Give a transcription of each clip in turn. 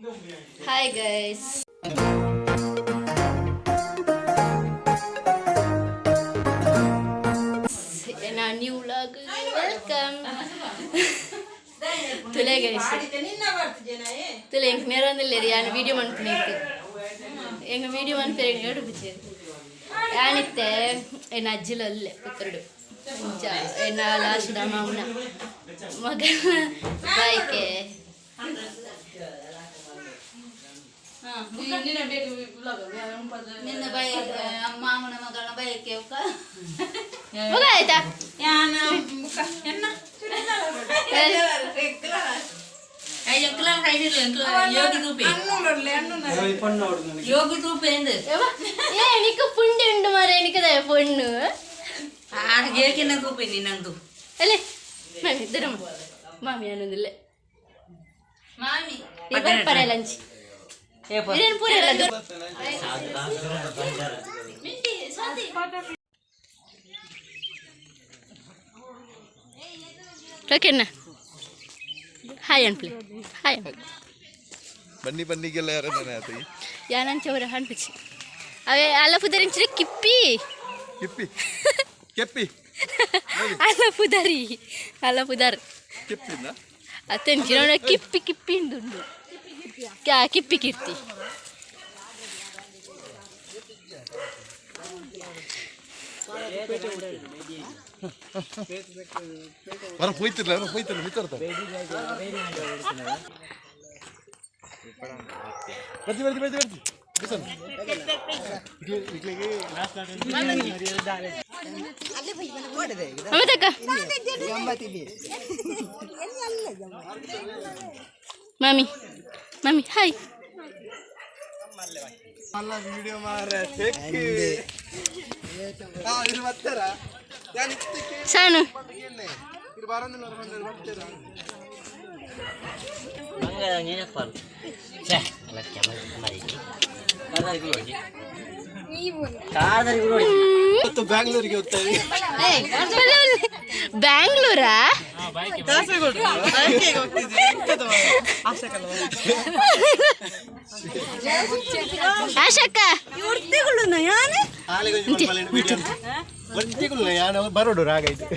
Hi guys. In our new vlog, welcome. Today guys. Today enga merandille yana video manupinittu. Enga video manupirenge edupiche. Yanitte ena ajjilalle putrudu. Inja ena last dama una. Maga bike. ನಿನ್ನ by ಮಾಮನ ಮಗಳ bike ಮಗ ಆಯ್ತಾ എനിക്ക് പുണ്ടി ഉണ്ട് മാറി എനിക്കതായ പൊണ്ണു അല്ലേ മാമി തരും മാമി ഞാനൊന്നില്ല മാമി പറയ ലഞ്ച് ಓಕೆನಾ ಹಾಯ್ ಅನ್ಪ್ಲಿ ಹಾಯ್ ಬನ್ನಿ ಬನ್ನಿಗೆಲ್ಲ ಯಾರನ್ನ ಆತ ಯಾನಂಚ ಅವರ ಹಣ್ಪಿಸಿ ಅವೇ ಅಲ್ಲ ಪುದರಿಂಚಿದ್ರೆ ಕಿಪ್ಪಿ ಕಿಪ್ಪಿ ಕೆಪ್ಪಿ ಅಲ್ಲ ಪುದರಿ ಅಲ್ಲ ಪುದರ್ ಕಿಪ್ಪಿನ ಅತ್ತಂಚಿ ನೋಡ ಕಿಪ್ಪಿ ಕಿಪ್ಪಿ ಉಂಡು ಕಿಪ್ಪಿ ಕೀರ್ತಿ ವರ ಹೋಯ್ತಿರ್ಲ ಮಿತ್ತರ್ತ ಬರ್ತಿ ಬರ್ತಿ ಬರ್ತಿ ಬರ್ತಿ ಮಾಮಿ ಮಾಮಿ ಹಾಯ್ ವಿಡಿಯೋ ಮಾರ ಇದು ಬರ್ತಾರ ಸಾನು ಇದು ಬಾರಂದಿಲ್ಲ ಬರ್ತಾರ ಬ್ಯಾಂಗ್ಳೂರಿಗೆ ಹೋಗ್ತೇವೆ ಬ್ಯಾಂಗ್ಳೂರಾ ಆಶಕ್ಕ ಬರೋಡು ರಾಗೈತೆ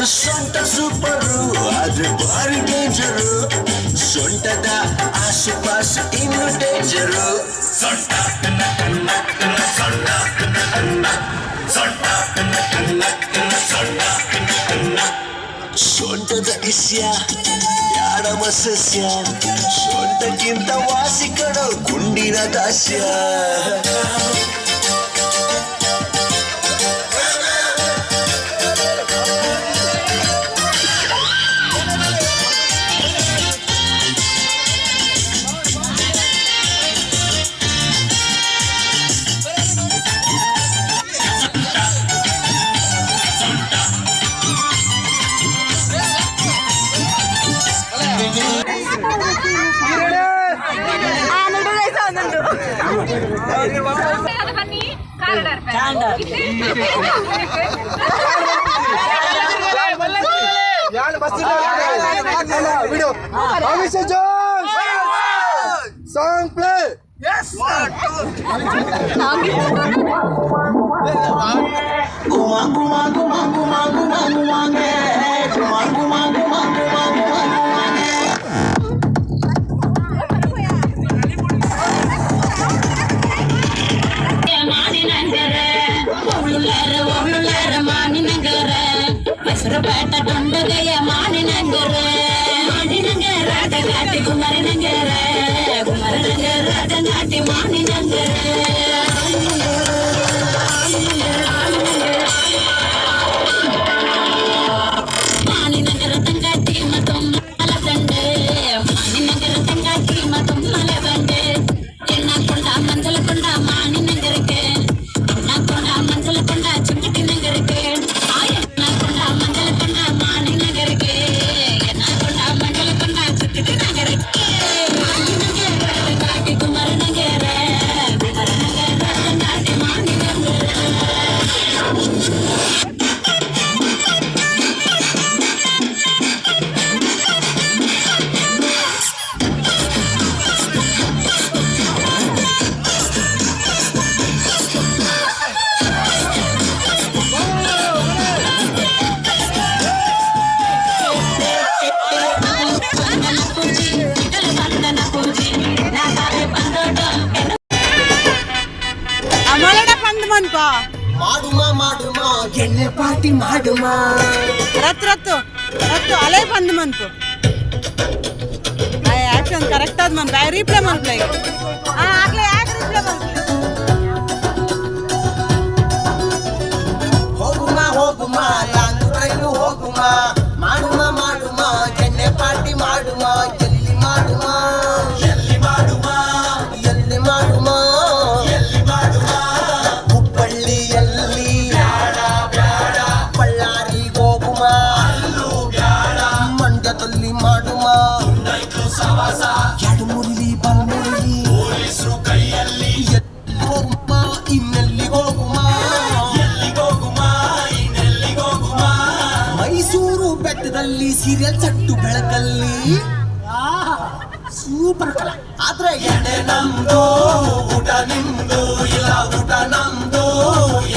ಸೊಂಟ ಸೂಪರು ಆದ್ರೆ ಬಾರಿ ಡೇಂಜರು ಸೊಂಟದ ಆಸುಪಾಸು ಇನ್ನು ಡೇಂಜರು ಸೊಂಟದ ಇಸ್ಯ ಯಾಡಮ ಸಸ್ಯ ಸೊಂಟಕ್ಕಿಂತ ವಾಸಿ ಕಣೋ ಗುಂಡಿನ ದಾಸ್ಯ ವಿಡಿಯೋ ಸಾಂಗ್ ಪ್ಲೇ ಯಸ್ ಗುಮಾ ಗುಮಾ ಗುಮಾ ಗುಮಾ ಗುಮಾ ಗುಮಾ ಗುಮಾ ಗುಮಾ ಗುಮಾ ಹೆಸರುಪೇಟ ಕೊಂಡಗೆಯ ಮಾನಿನಂಗರ ರಾಜಘಾಟಿ ಕುಮಾರನಂಗರ ರಾಜಘಾಟಿ ಮಾನಿನಂಗರ ಮಾನಿನಂಗರ ಎಣ್ಣೆ ಪಾರ್ಟಿ ಮಾಡುಮ ರತ್ತು ರತ್ತು ರತ್ತು ಅಲೇ ಬಂದು ಮನ್ಪು ಆಕ್ಷನ್ ಕರೆಕ್ಟ್ ಆದ್ ಮನ್ ಬ್ಯಾಗ್ ರೀಪ್ಲೇ ಮನ್ಪ್ಲೆ ಆಗ್ಲೇ ಯಾಕೆ ರೀಪ್ಲೇ ಮನ್ಪ್ಲೆ ಹೋಗುಮ ಲಾಂಗ್ ಡ್ರೈವ್ ಹೋಗುಮ ಮಾಡುಮ ಮಾಡುಮ ಎಣ್ಣೆ ಪಾರ್ಟಿ ಮಾಡುಮ ಎಲ್ಲಿ ಮಾಡುಮ ಎಲ್ಲಿ ಮಾಡುಮ ಎಲ್ಲಿ ಮಾಡುಮ ಎಲ್ಲಿ ಮಾಡುಮ ಹುಬ್ಬಳ್ಳಿಯಲ್ಲಿ ಬ್ಯಾಡ ಬ್ಯಾಡ ಬಳ್ಳಾರಿಗೆ ಹೋಗುಮ ಅಲ್ಲೂ ಬ್ಯಾಡ ಮಂಡ್ಯದಲ್ಲಿ ಮಾಡುಮ ಸವಾಸ ಎಡಮುರಿಲಿ ಬಲಮುರಿಲಿ ಪೊಲೀಸರು ಕೈಯಲ್ಲಿ ಹೋಗುಮ ಇನ್ನೆಲ್ಲಿಗೆ ಹೋಗುಮ ಮೈಸೂರು ಬೆಟ್ಟದಲ್ಲಿ ಸೀರಿಯಲ್ ಚಟ್ಟು ಬೆಳಕಲ್ಲಿ ಸೂಪರ್ ಕಲ ಆದ್ರೆ ಎಣ್ಣೆ ನಮ್ದು ಊಟ ನಿಮ್ದು ಇಲ್ಲ ಊಟ ನಮ್ದು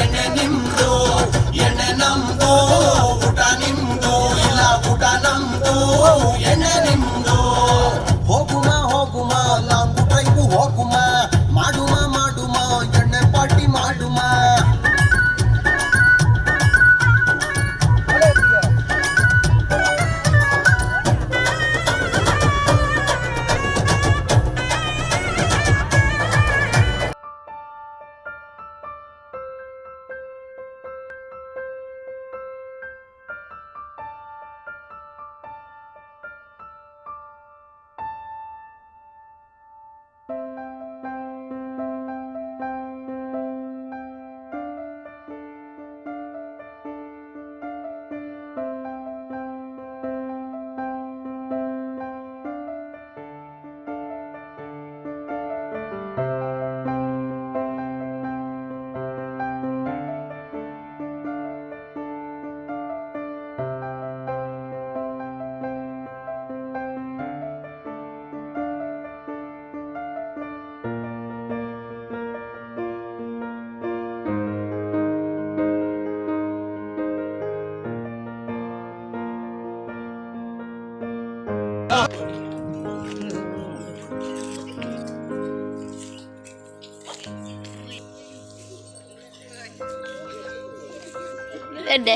ಎಣ್ಣೆ ನಿಮ್ದು ಎಣ್ಣೆ ನಮ್ದು ಊಟ ನಿಮ್ದು ಇಲ್ಲ ಊಟ ನಮ್ದು ಎಣ್ಣೆ ನಿಮ್ದು ಹೋಗುಮ ಹೋಗುಮ ಲಾಂಗ್ ಡ್ರೈವ್ ಹೋಗುಮ ಮಾಡುಮ ಮಾಡುಮ ಎಣ್ಣೆ ಪಾರ್ಟಿ ಮಾಡುಮ ಗಡ್ಡೆ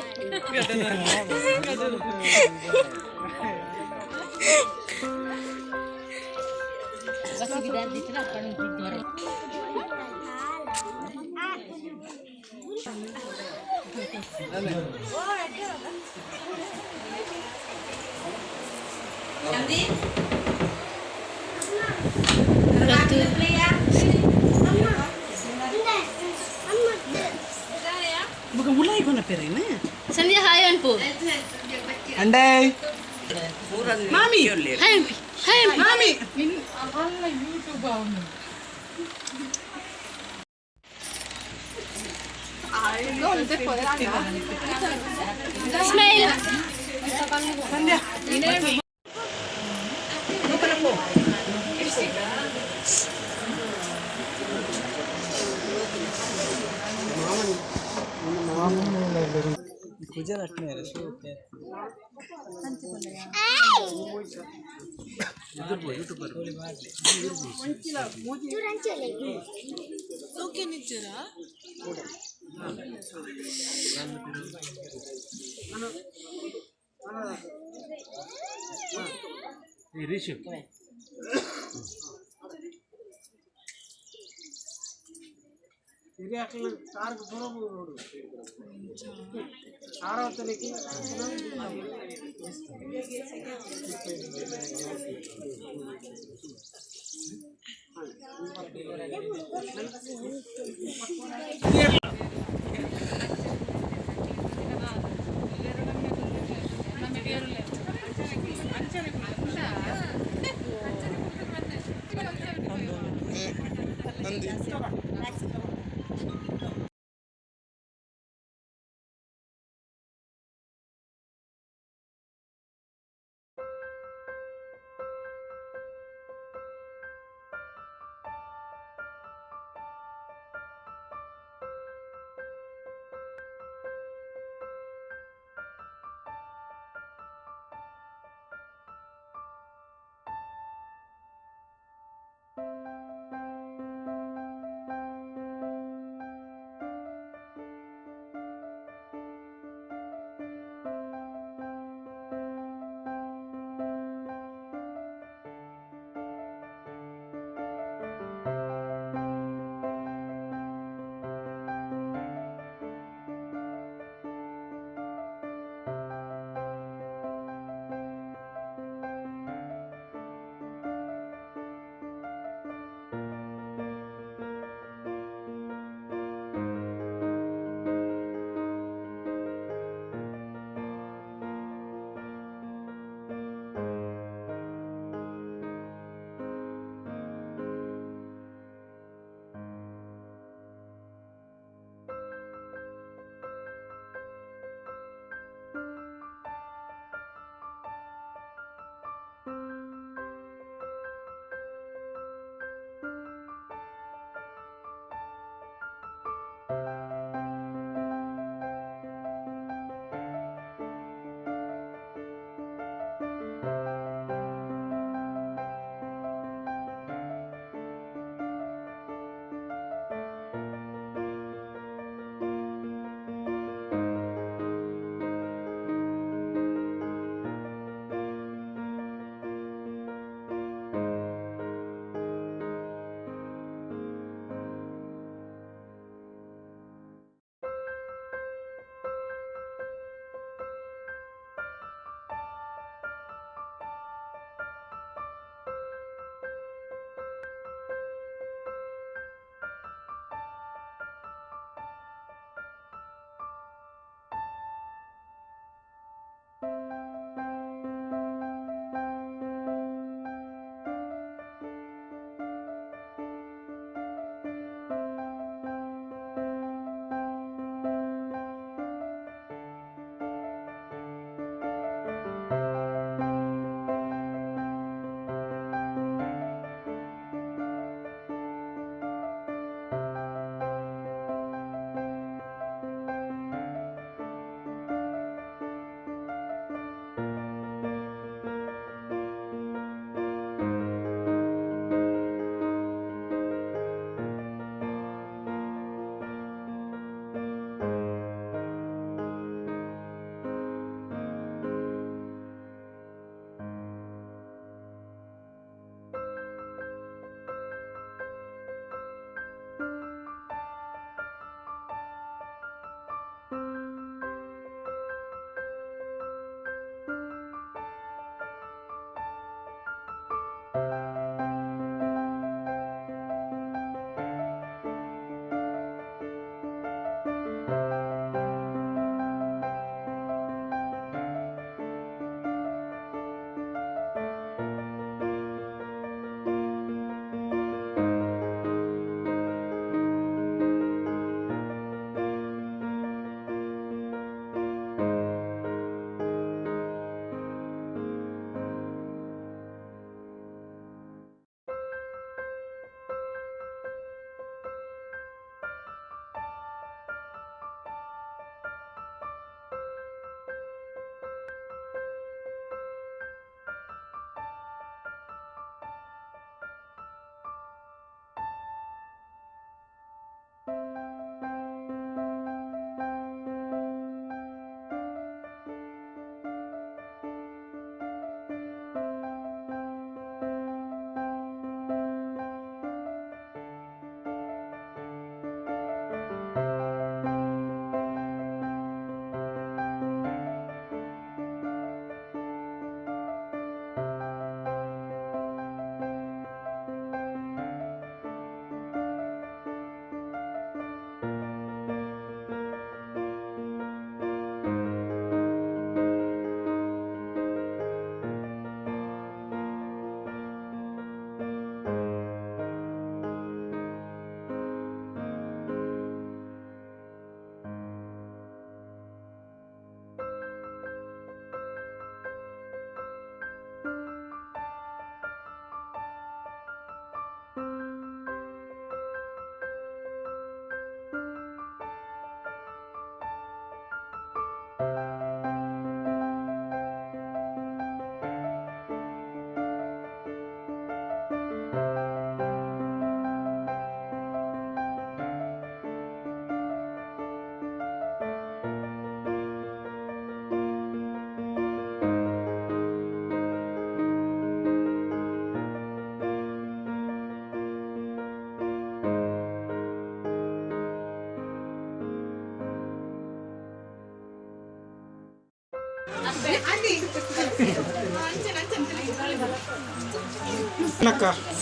mulai guna perine ಸಂಧ್ಯಾ ಹಾಯ್ ಅನ್ಪು ಅಂಡೆ ಮಾಮಿ ಹಾಯ್ ಅನ್ಪಿ ಹಾಯ್ ಅನ್ಪಿ ಮಾಮಿ ಸ್ಮೈಲ್ ಸಂಧ್ಯಾ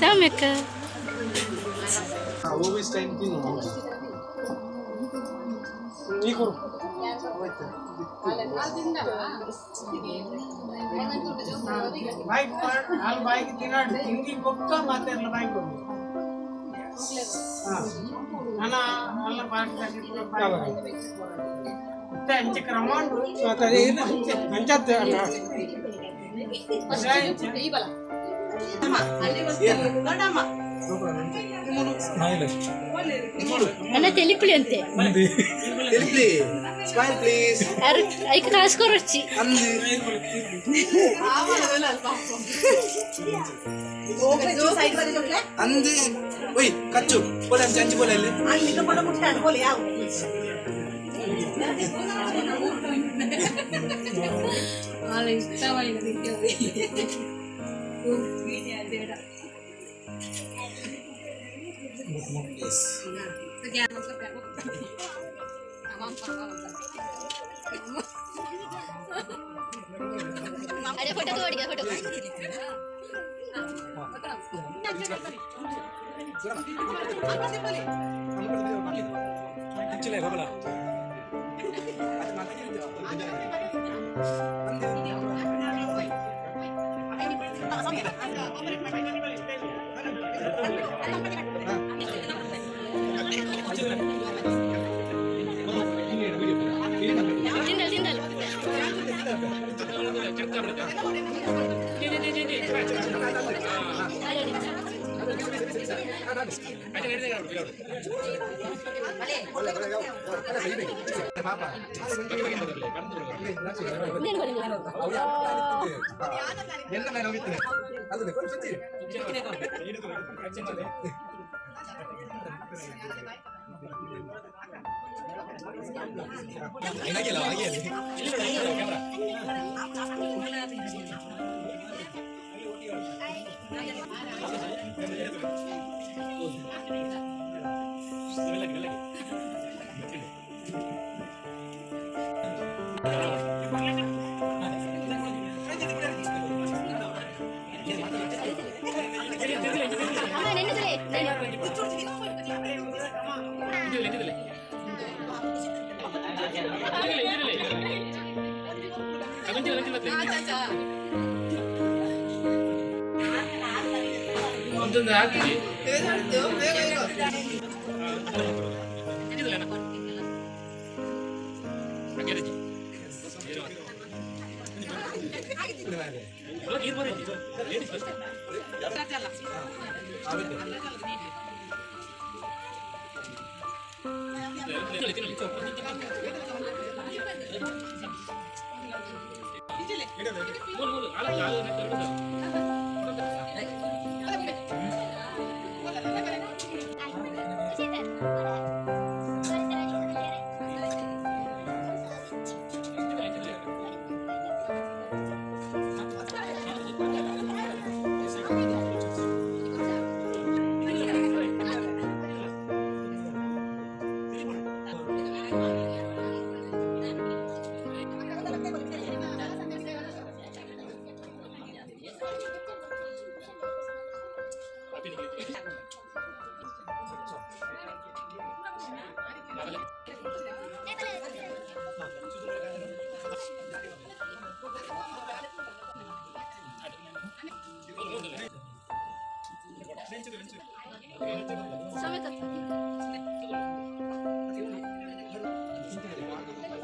ಸಾಮ್ಯಕ್ಕ ಬಾಯಿಗೆ ತಿನ್ನಾಡು ತಿಂಡಿ ಬೊಕ್ಕ ಮಾತಾಡಲ್ಲ ಬಾಯಿಗೆ ಬಂದು ನಾನು ಅಲ್ಲ ಅಂಚೆ ಕ್ರಮಾಂಡು ಅಂಚತ್ತೆ ನನ್ನ ತೆಲಿಪುಳಿ ಅಂತೆ ಐಕ್ ಕಾಸ್ಕೊರೊಚ್ಚಿ ಅಂದೆ ಓಯ್ ಕಚ್ಚು ಬೋಲೆ ಅಂಚಿ ಬೋಲೆ ಅಲ್ಲಿ अरे फोटो तो ओढ़ गया photo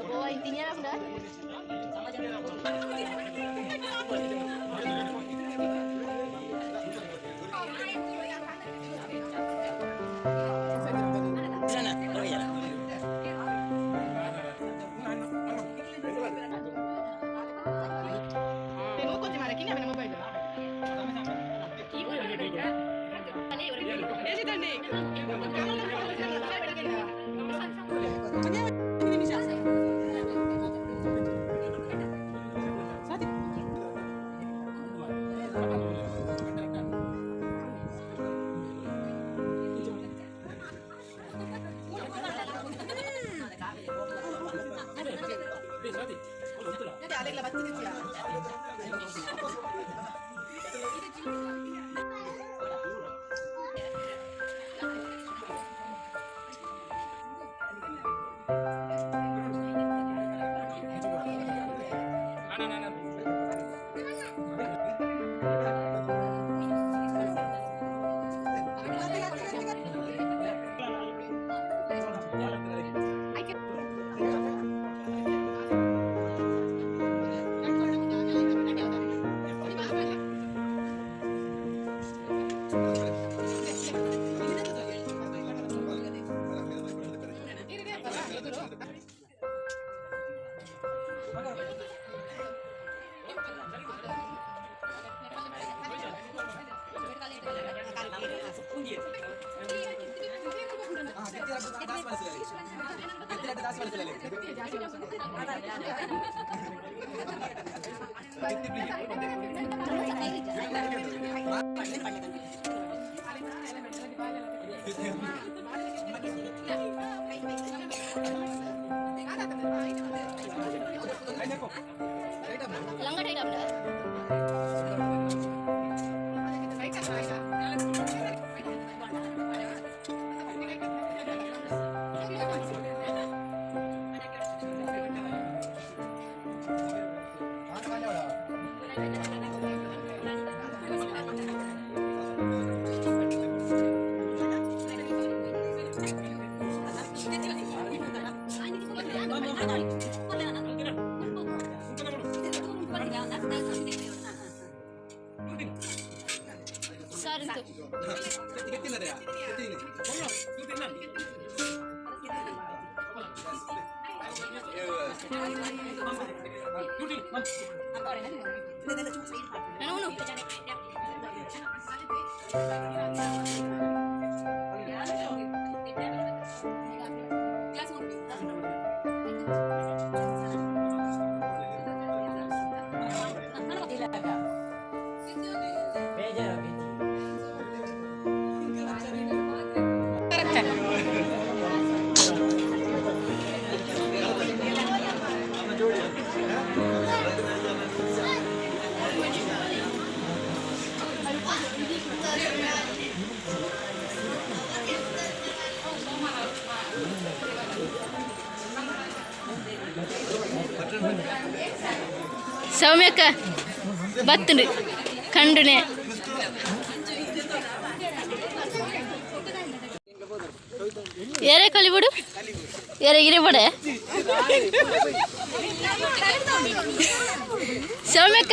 Oh, intinya udah. Nanti Alek lah batu kecil. ಸೌಮ್ಯಕ್ಕ ಬತ್ತುಂಡು ಕಂಡುನೆ ಏರೆ ಕಲಿಬಿಡು ಏರೆ ಇರಿಬಡೆ ಸೌಮ್ಯಕ್ಕ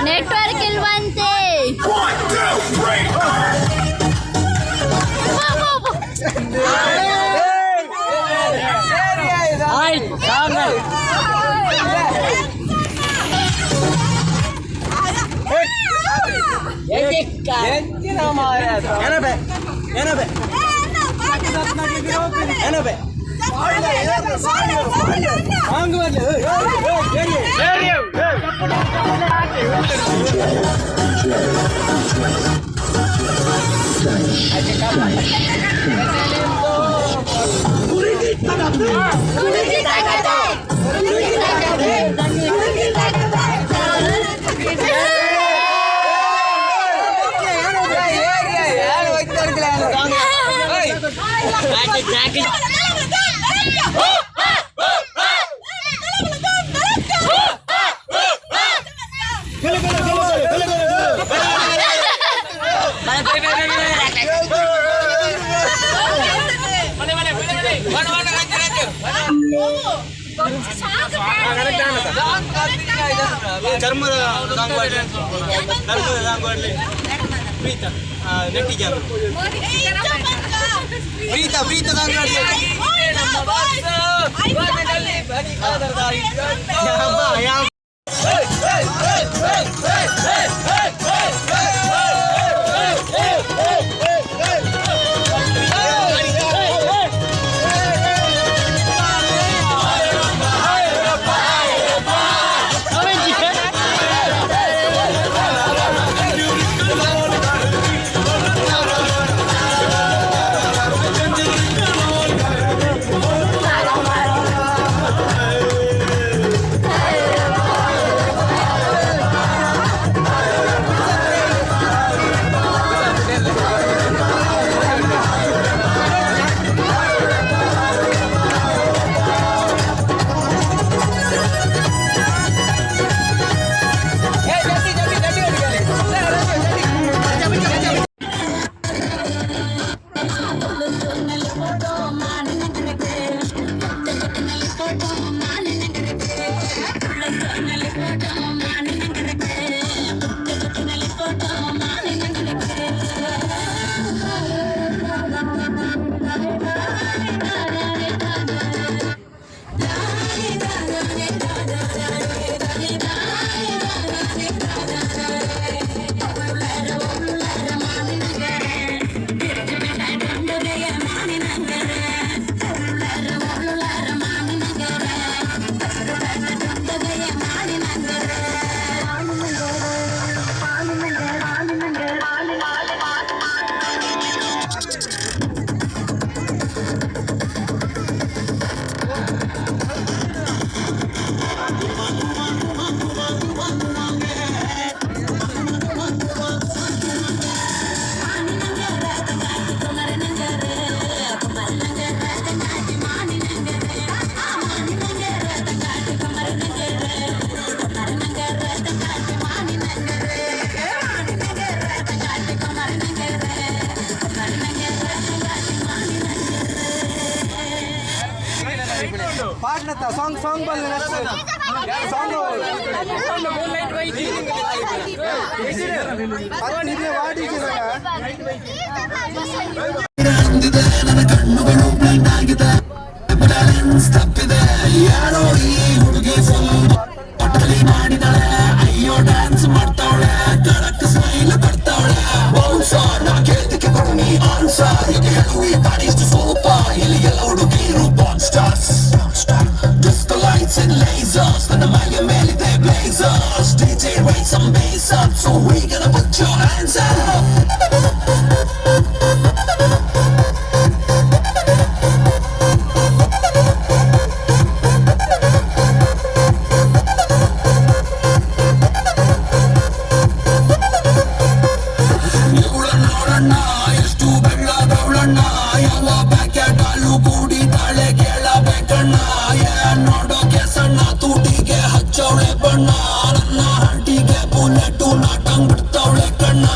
ನೆಟ್ವರ್ಕ್ ಇಲ್ವಂತೆ. ಸಾಂಗ್ ಬಂದ ಸಾಂಗ್ ತಪ್ಪಿದೆ ಯಾರೋ ಈ ಹುಡುಗಿ ಪಟ್ಟಲಿ ಮಾಡಿದಾಳೆ ಅಯ್ಯೋ ಡ್ಯಾನ್ಸ್ ಮಾಡ್ತಾವಳೆ ಕಡಕ್ ಸ್ಮೈಲ್ ಕೊಡ್ತಾವಳೆ ಬೌನ್ಸರ್ ನಾ ಕೇಳಿದಕ್ಕೆ ಕೊಡು ನೀ ಆನ್ಸರ್ ಇದು ಹೇಳುವಿ ಬಾಡಿಷ್ಟು ಸೋಪ ಇಲ್ಲಿ ಎಲ್ಲ ಹುಡುಗಿರು ಬಾನ್ stars Disco lights and lasers ನನ್ನ ಮೈಯ ಮೇಲಿದೆ blazers DJ raise some bass up so we gonna put your hands up ನೋಡೋಕೆ ಸಣ್ಣ ತೂಟಿಗೆ ಹಚ್ಚವಳೆ ಬಣ್ಣ ನನ್ನ ಹಟ್ಟಿಗೆ ಬುಲೆಟು ನಾಟಂಗ್ ಬಿಡ್ತವಳೆ ಕಣ್ಣ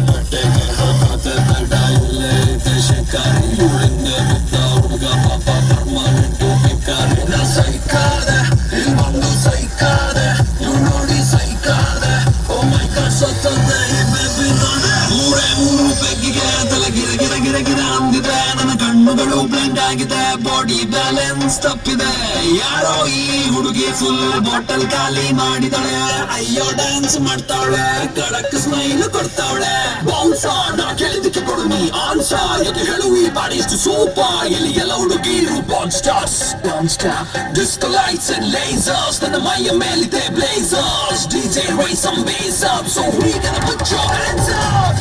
ಬಟ್ಟೆಗೆ ಹಾಕತೆ ಬೇಡ ಇಲ್ಲೇ ಇದೆ ಶಿಕಾರಿ ಇವಳಿಂದೆ ಮುದ್ದ ಹುಡುಗ ಪಾಪ ಪರ್ಮನೆಂಟು ಬೇಕಾರೆ ನಾ ಸೈಕಾದೆ ಇಲ್ಲಿ ಬಂದು ಸೈಕಾದೆ ಇವ್ ನೋಡಿ ಸೈಕಾದೆ ಓ ಮೈ ಗಾಡ್ ಸತ್ತಂದೆ ಈ ಬೇಬಿ ನೋಡೆ ಮೂರು ಬೆಗ್ಗಿಗೆ ತಲೆ ಗಿರ ಗಿರ ಗಿರ ಗಿರ ಅಂದಿದೆ ನನ್ನ ಕಣ್ಣುಗಳು ಬ್ಲೆಂಡ್ ಆಗಿದೆ ಬಾಡಿ ಬ್ಯಾಲೆನ್ಸ್ ತಪ್ಪಿದೆ ಯಾರೋ ಈ ಹುಡುಗಿ ಫುಲ್ ಬಾಟಲ್ ಖಾಲಿ ಮಾಡಿದಳೆ ಅಯ್ಯೋ ಡ್ಯಾನ್ಸ್ ಮಾಡ್ತಾವಳೆ ಕಡಕ್ ಸ್ಮೈಲ್ ಕೊಡ್ತಾವಳೆ ಬೌನ್ಸ ನಾ ಕೇಳಿದಕ್ಕೆ ಕೊಡು ನೀ ಆನ್ಸರ್ ಯಾಕೆ ಹೇಳು ಈ ಬಾಡಿಷ್ಟು ಸೂಪ ಇಲ್ಲಿ ಎಲ್ಲ ಹುಡುಗಿರು ಬಾನ್ stars disco lights and lasers ನನ್ನ ಮೈಯ ಮೇಲಿದೆ blazers DJ raise some bass up so we gonna put your hands up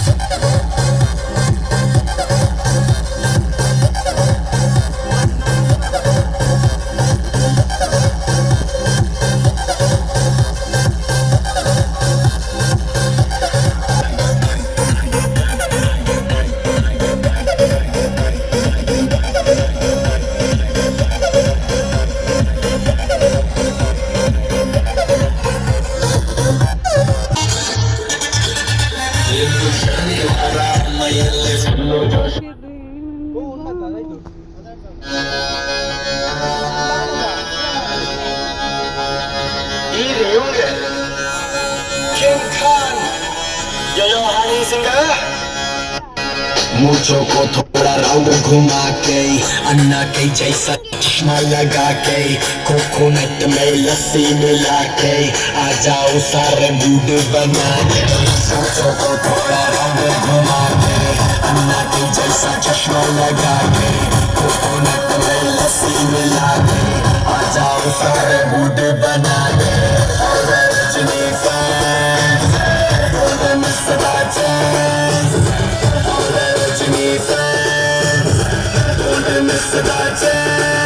मूछों को थोड़ा राउंड घुमा के अन्ना के जैसा चश्मा लगा के कोकोनट में लस्सी मिला के आ जाओ सारे मूड बना के मूछों को थोड़ा राउंड घुमा के अन्ना के जैसा चश्मा लगा के कोकोनट में लस्सी मिला के आ जाओ सारे मूड बना के रजनी फैंस golden सदा चैंस Rajini fans, golden सदा chance.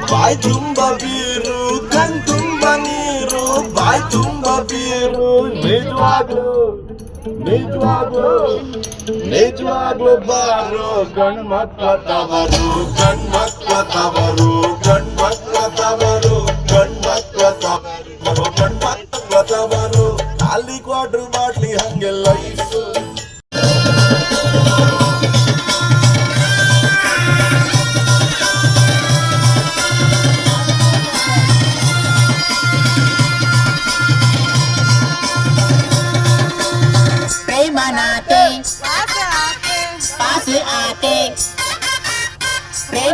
ಬಾಯ್ ತುಂಬ ಬೀರು ಕಣ್ ತುಂಬ ನೀರು ಬಾಯ್ ತುಂಬ ಬೀರು ನಿಜವಾಗ್ಲು ಬಾರು ಗಂಡ್ಮಕ್ಳ ತವರು ಗಂಡ್ಮಕ್ಳ ತವರು ಗಂಡ್ಮಕ್ಳ ತವರು ಗಂಡ್ಮಕ್ಳ ತವರು ಗಂಡ್ಮಕ್ಳ ತವರು ಖಾಲಿ ಕ್ವಾರ್ಟರ್ ಬಾಟ್ಲಿ ಹಂಗೆ ಲೈಫು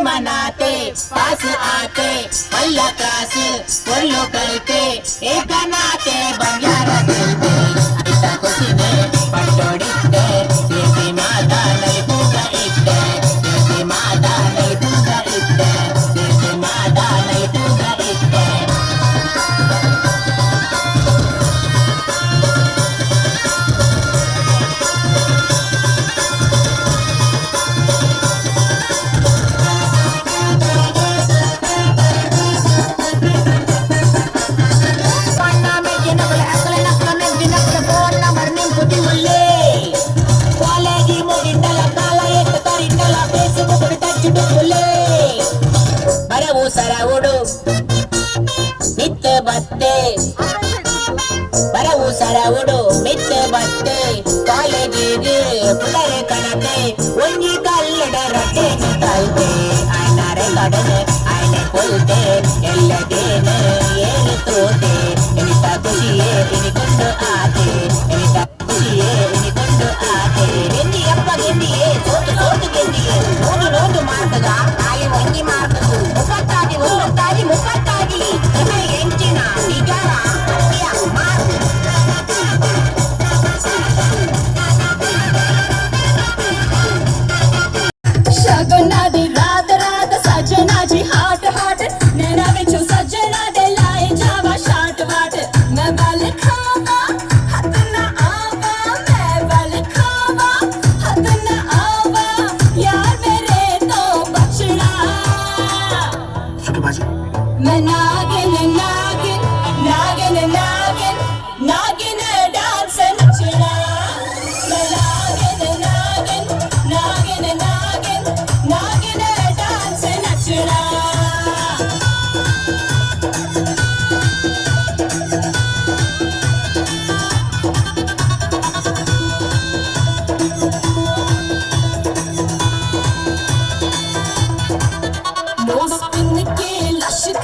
मनाते पास आते पल्ला क्रास बोलो करते एक नाते बंगारा करते ऐसा कुछ नहीं पटोड़ीते सेती माता नहीं पूजा इट्टे सेती माता नहीं पूजा इट्टे सेती माता नहीं पूजा इट्टे ಬರವು ಸರವುಡು ನಿತ್ಯ ಬತ್ತೆ ಸರವುಡು ಮಿತ್ತೆ ಬತ್ತೆ ಕಾಲೇಜಿಗೆ ಪುಡರೆ ಕಣತೆ ಒಂಜಿ ಕಲ್ಲಡ ರಟ್ಟೆ ತಲ್ತೆ ಆಯ್ನಾರೆ ಕಡನೆ ಆಯ್ನೆ ಕೊಲ್ತೆ ಎಲ್ಲದೇನೆ ಏನು ತೋತೆ ಎನಿತ ಖುಷಿಯೇ ಇನಿಕೊಂಡು ಆತೆ ಎನಿತ ಖುಷಿಯೇ ಇನಿಕೊಂಡು ಆತೆ ಗೆಂದಿ ಅಪ್ಪ ಗೆಂದಿಯೇ ಸೋತು ಸೋತು ಗೆಂದಿಯೇ ನೋಡು ನೋಡು ಮಾರ್ಕದ ತಾಯಿ ಒಂಗಿ ಮಾರ್ಕದು ಮುಪ್ಪತ್ತಾಗಿ ಒಂಬತ್ತಾಗಿ ಮುಪ್ಪತ್ತಾಗಿ ಎಂಚಿನ ನಿಜಾರ ಮಾರ್ಕು शगुना दी रात रात सजना जी हाट हाट नैना बिचू सजना दे लाए जावा शाट वाट मैं बल खावा हथ न आवा मैं बल खावा हथ न आवा यार मेरे तो बचड़ा मैं नागिन नागिन नागिन नागिन